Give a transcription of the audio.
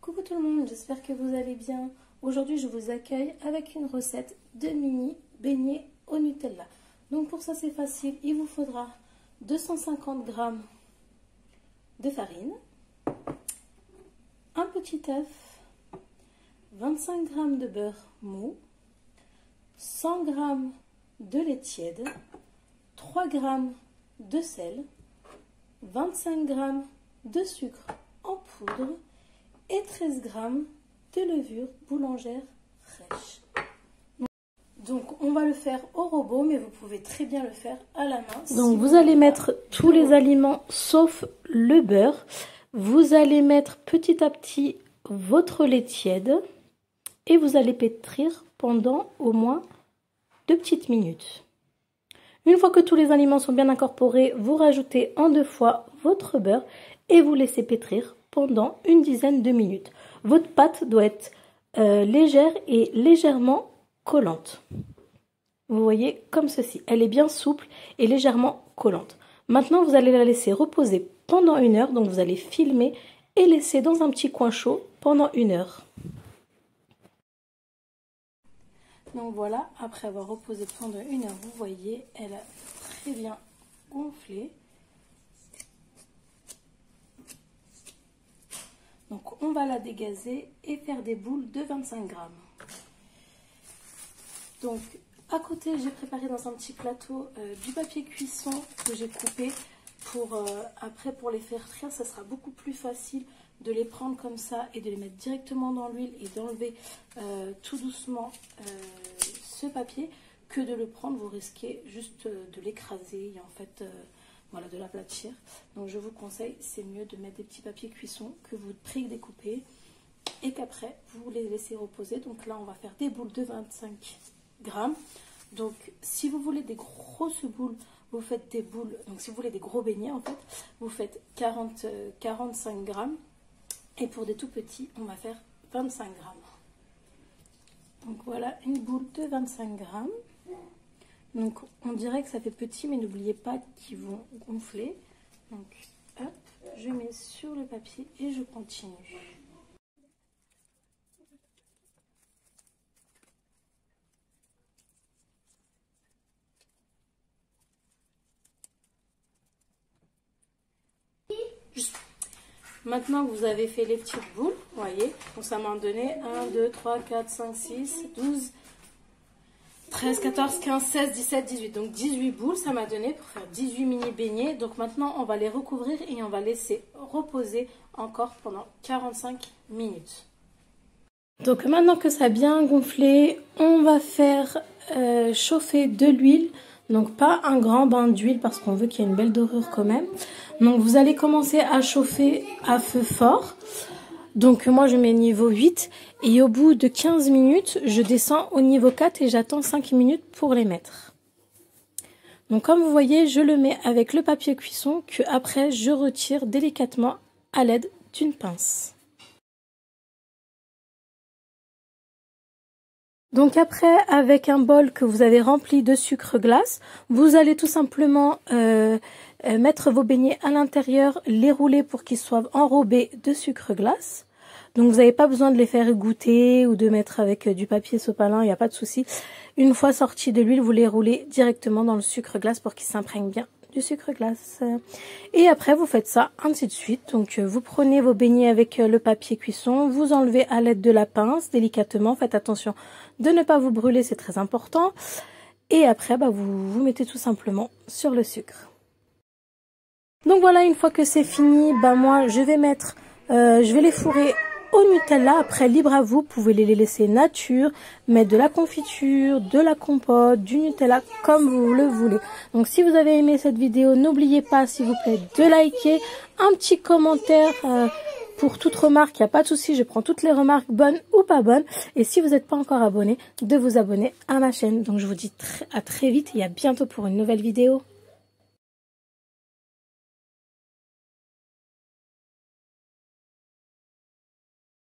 Coucou tout le monde, j'espère que vous allez bien. Aujourd'hui, je vous accueille avec une recette de mini beignets au Nutella. Donc pour ça, c'est facile. Il vous faudra 250 g de farine, un petit œuf, 25 g de beurre mou, 100 g de lait tiède, 3 g de sel, 25 g de sucre en poudre et 13 g de levure boulangère fraîche. Donc on va le faire au robot, mais vous pouvez très bien le faire à la main. Donc vous allez mettre tous les aliments sauf le beurre. Vous allez mettre petit à petit votre lait tiède et vous allez pétrir pendant au moins 2 petites minutes. Une fois que tous les aliments sont bien incorporés, vous rajoutez en 2 fois votre beurre et vous laissez pétrir pendant une dizaine de minutes. Votre pâte doit être légère et légèrement collante. Vous voyez comme ceci. Elle est bien souple et légèrement collante. Maintenant, vous allez la laisser reposer pendant 1 heure. Donc, vous allez filmer et laisser dans un petit coin chaud pendant 1 heure. Donc voilà, après avoir reposé pendant 1 heure, vous voyez, elle a très bien gonflé. Donc on va la dégazer et faire des boules de 25 g. Donc à côté, j'ai préparé dans un petit plateau du papier cuisson que j'ai coupé pour après pour les faire frire, ça sera beaucoup plus facile de les prendre comme ça et de les mettre directement dans l'huile et d'enlever tout doucement ce papier que de le prendre, vous risquez juste de l'écraser et en fait voilà, de l'aplatir. Donc je vous conseille, c'est mieux de mettre des petits papiers cuisson que vous pré-découpez et qu'après vous les laissez reposer. Donc là on va faire des boules de 25 g. Donc si vous voulez des grosses boules, vous faites des boules, donc si vous voulez des gros beignets en fait, vous faites 45 g. Et pour des tout petits, on va faire 25 g. Donc voilà une boule de 25 g. Donc on dirait que ça fait petit, mais n'oubliez pas qu'ils vont gonfler. Donc hop, je mets sur le papier et je continue. Maintenant que vous avez fait les petites boules, vous voyez, donc ça m'a donné 1, 2, 3, 4, 5, 6, 12, 13, 14, 15, 16, 17, 18. Donc 18 boules, ça m'a donné pour faire 18 mini beignets. Donc maintenant, on va les recouvrir et on va laisser reposer encore pendant 45 minutes. Donc maintenant que ça a bien gonflé, on va faire chauffer de l'huile. Donc pas un grand bain d'huile parce qu'on veut qu'il y ait une belle dorure quand même. Donc vous allez commencer à chauffer à feu fort. Donc moi je mets niveau 8 et au bout de 15 minutes, je descends au niveau 4 et j'attends 5 minutes pour les mettre. Donc comme vous voyez, je le mets avec le papier cuisson que après je retire délicatement à l'aide d'une pince. Donc après, avec un bol que vous avez rempli de sucre glace, vous allez tout simplement mettre vos beignets à l'intérieur, les rouler pour qu'ils soient enrobés de sucre glace. Donc vous n'avez pas besoin de les faire égoutter ou de mettre avec du papier sopalin, il n'y a pas de souci. Une fois sortis de l'huile, vous les roulez directement dans le sucre glace pour qu'ils s'imprègnent bien du sucre glace. Et après, vous faites ça ainsi de suite. Donc vous prenez vos beignets avec le papier cuisson, vous enlevez à l'aide de la pince délicatement. Faites attention de ne pas vous brûler, c'est très important. Et après, vous mettez tout simplement sur le sucre. Donc voilà, une fois que c'est fini, moi je vais les fourrer au Nutella. Après, libre à vous, vous pouvez les laisser nature, mettre de la confiture, de la compote, du Nutella, comme vous le voulez. Donc si vous avez aimé cette vidéo, n'oubliez pas s'il vous plaît de liker, un petit commentaire pour toute remarque, il n'y a pas de souci, je prends toutes les remarques bonnes ou pas bonnes. Et si vous n'êtes pas encore abonné, de vous abonner à ma chaîne. Donc je vous dis à très vite et à bientôt pour une nouvelle vidéo.